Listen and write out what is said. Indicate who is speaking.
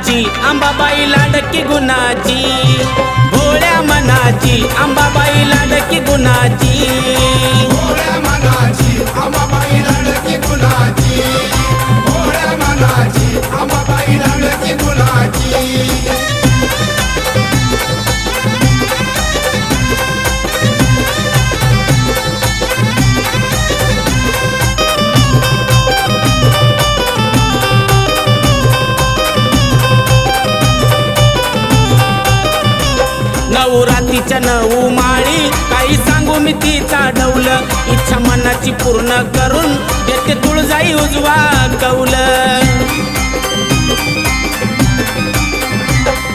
Speaker 1: मनाची अंबाबाई लाडकी गुणाची, भोळ्या मनाची अंबाबाई लाडकी गुणाची,
Speaker 2: भोळ्या मनाची अंबाबाई लाडकी गुणाची, भोळ्या मनाची अंबाबाई लाडकी गुणाची।
Speaker 1: नवरात्रीच्या 9 माळी काही सांगू मी तिचा ढवल, इच्छा मनाची पूर्ण करून देते तुळजाई उजवा कौल।